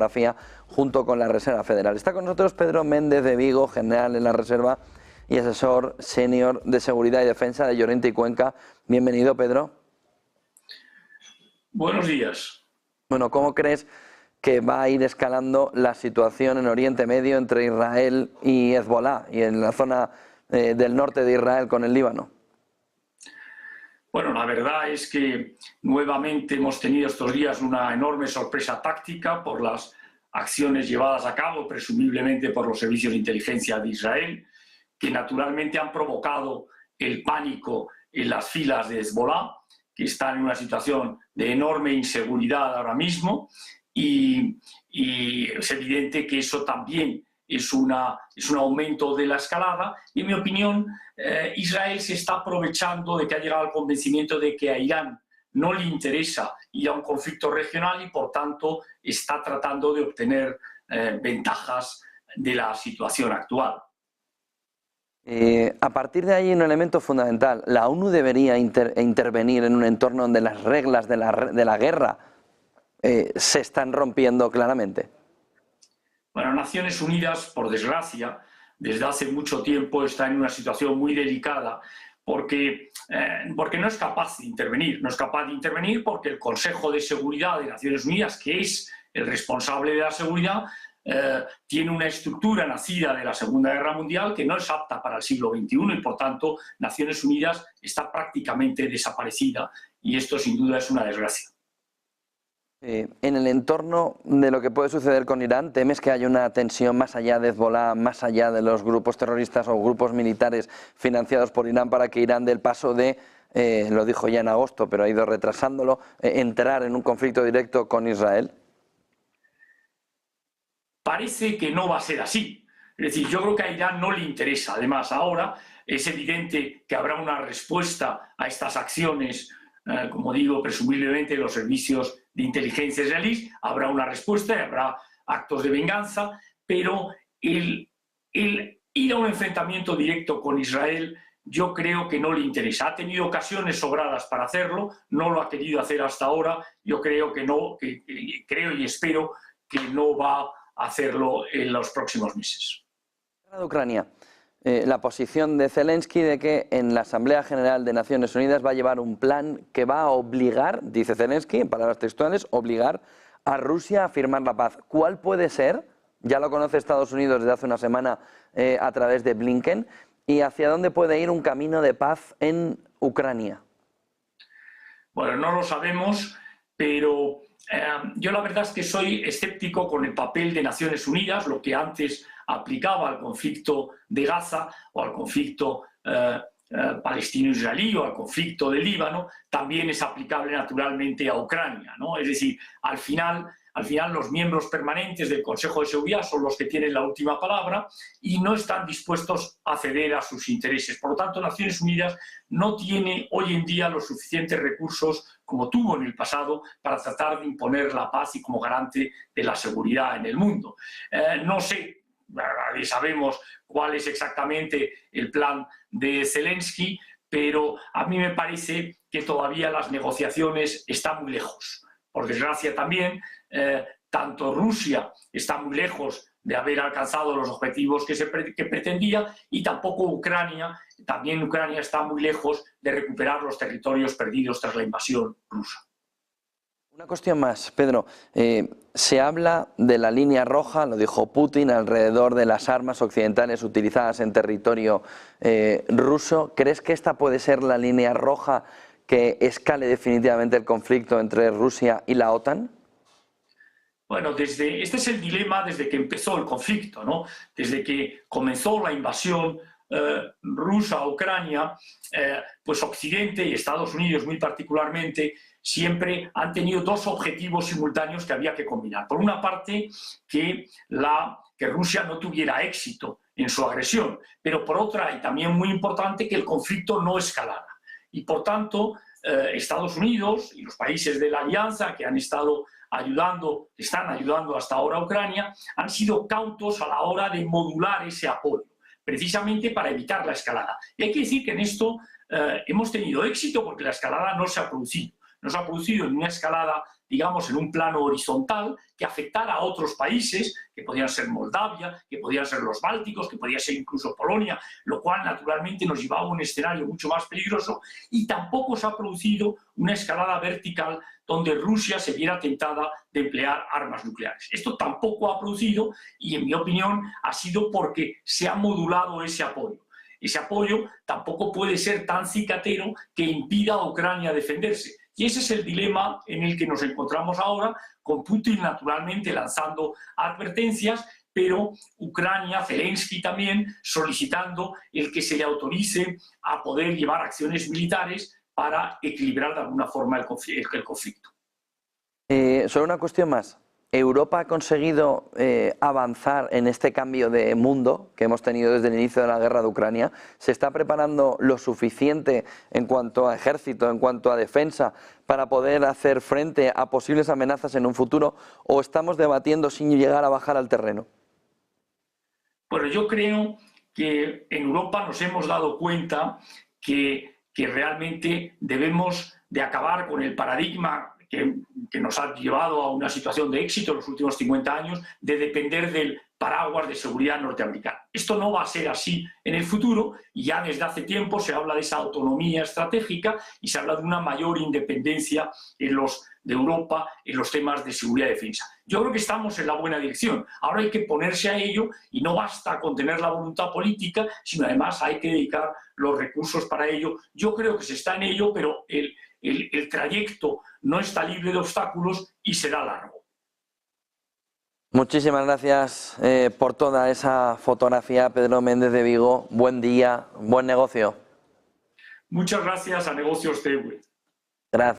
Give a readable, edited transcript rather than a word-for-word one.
geografía junto con la Reserva Federal. Está con nosotros Pedro Méndez de Vigo, general en la Reserva y asesor senior de seguridad y defensa de Llorente y Cuenca. Bienvenido, Pedro. Buenos días. Bueno, ¿cómo crees que va a ir escalando la situación en Oriente Medio entre Israel y Hezbolá y en la zona del norte de Israel con el Líbano? Bueno, la verdad es que nuevamente hemos tenido estos días una enorme sorpresa táctica por las acciones llevadas a cabo, presumiblemente por los servicios de inteligencia de Israel, que naturalmente han provocado el pánico en las filas de Hezbolá, que están en una situación de enorme inseguridad ahora mismo, y es evidente que eso también es un aumento de la escalada. Y en mi opinión, Israel se está aprovechando de que ha llegado al convencimiento de que a Irán no le interesa ir a un conflicto regional y por tanto está tratando de obtener ventajas de la situación actual. A partir de ahí, un elemento fundamental: la ONU debería intervenir en un entorno donde las reglas de la guerra se están rompiendo claramente. Bueno, Naciones Unidas, por desgracia, desde hace mucho tiempo está en una situación muy delicada porque no es capaz de intervenir. No es capaz de intervenir porque el Consejo de Seguridad de Naciones Unidas, que es el responsable de la seguridad, tiene una estructura nacida de la Segunda Guerra Mundial que no es apta para el siglo XXI y, por tanto, Naciones Unidas está prácticamente desaparecida y esto sin duda es una desgracia. En el entorno de lo que puede suceder con Irán, ¿temes que haya una tensión más allá de Hezbolá, más allá de los grupos terroristas o grupos militares financiados por Irán para que Irán dé el paso de, lo dijo ya en agosto, pero ha ido retrasándolo, entrar en un conflicto directo con Israel? Parece que no va a ser así. Es decir, yo creo que a Irán no le interesa. Además, ahora es evidente que habrá una respuesta a estas acciones, como digo, presumiblemente los servicios de inteligencia israelíes, habrá una respuesta y habrá actos de venganza, pero el ir a un enfrentamiento directo con Israel yo creo que no le interesa. Ha tenido ocasiones sobradas para hacerlo, no lo ha querido hacer hasta ahora, yo creo que no, creo y espero que no va a hacerlo en los próximos meses. De Ucrania. La posición de Zelensky de que en la Asamblea General de Naciones Unidas va a llevar un plan que va a obligar, dice Zelensky, en palabras textuales, obligar a Rusia a firmar la paz. ¿Cuál puede ser? Ya lo conoce Estados Unidos desde hace una semana a través de Blinken. ¿Y hacia dónde puede ir un camino de paz en Ucrania? Bueno, no lo sabemos, pero yo la verdad es que soy escéptico con el papel de Naciones Unidas, lo que antes aplicaba al conflicto de Gaza o al conflicto palestino-israelí o al conflicto del Líbano, también es aplicable naturalmente a Ucrania, ¿no? Es decir, al final los miembros permanentes del Consejo de Seguridad son los que tienen la última palabra y no están dispuestos a ceder a sus intereses. Por lo tanto, Naciones Unidas no tiene hoy en día los suficientes recursos como tuvo en el pasado para tratar de imponer la paz y como garante de la seguridad en el mundo. No sé, sabemos cuál es exactamente el plan de Zelensky, pero a mí me parece que todavía las negociaciones están muy lejos. Por desgracia también, tanto Rusia está muy lejos de haber alcanzado los objetivos que pretendía y tampoco Ucrania. También Ucrania está muy lejos de recuperar los territorios perdidos tras la invasión rusa. Una cuestión más, Pedro. Se habla de la línea roja, lo dijo Putin, alrededor de las armas occidentales utilizadas en territorio ruso. ¿Crees que esta puede ser la línea roja que escale definitivamente el conflicto entre Rusia y la OTAN? Bueno, este es el dilema desde que empezó el conflicto, ¿no? Desde que comenzó la invasión rusa a Ucrania, pues Occidente y Estados Unidos muy particularmente siempre han tenido dos objetivos simultáneos que había que combinar. Por una parte, que Rusia no tuviera éxito en su agresión, pero por otra, y también muy importante, que el conflicto no escalara. Y por tanto, Estados Unidos y los países de la alianza que están ayudando hasta ahora a Ucrania, han sido cautos a la hora de modular ese apoyo, precisamente para evitar la escalada. Y hay que decir que en esto hemos tenido éxito porque la escalada no se ha producido. No se ha producido en una escalada digamos, en un plano horizontal que afectara a otros países, que podían ser Moldavia, que podían ser los Bálticos, que podía ser incluso Polonia, lo cual naturalmente nos llevaba a un escenario mucho más peligroso, y tampoco se ha producido una escalada vertical donde Rusia se viera tentada de emplear armas nucleares. Esto tampoco ha producido, y en mi opinión ha sido porque se ha modulado ese apoyo. Ese apoyo tampoco puede ser tan cicatero que impida a Ucrania defenderse. Y ese es el dilema en el que nos encontramos ahora, con Putin naturalmente lanzando advertencias, pero Ucrania, Zelensky también, solicitando el que se le autorice a poder llevar acciones militares para equilibrar de alguna forma el conflicto. Solo una cuestión más. ¿Europa ha conseguido avanzar en este cambio de mundo que hemos tenido desde el inicio de la guerra de Ucrania? ¿Se está preparando lo suficiente en cuanto a ejército, en cuanto a defensa, para poder hacer frente a posibles amenazas en un futuro? ¿O estamos debatiendo sin llegar a bajar al terreno? Bueno, yo creo que en Europa nos hemos dado cuenta que realmente debemos de acabar con el paradigma que nos ha llevado a una situación de éxito en los últimos 50 años, de depender del paraguas de seguridad norteamericano. Esto no va a ser así en el futuro, y ya desde hace tiempo se habla de esa autonomía estratégica y se habla de una mayor independencia de Europa en los temas de seguridad y defensa. Yo creo que estamos en la buena dirección. Ahora hay que ponerse a ello, y no basta con tener la voluntad política, sino además hay que dedicar los recursos para ello. Yo creo que se está en ello, pero el trayecto no está libre de obstáculos y será largo. Muchísimas gracias por toda esa fotografía, Pedro Méndez de Vigo. Buen día, buen negocio. Muchas gracias a Negocios TV. Gracias.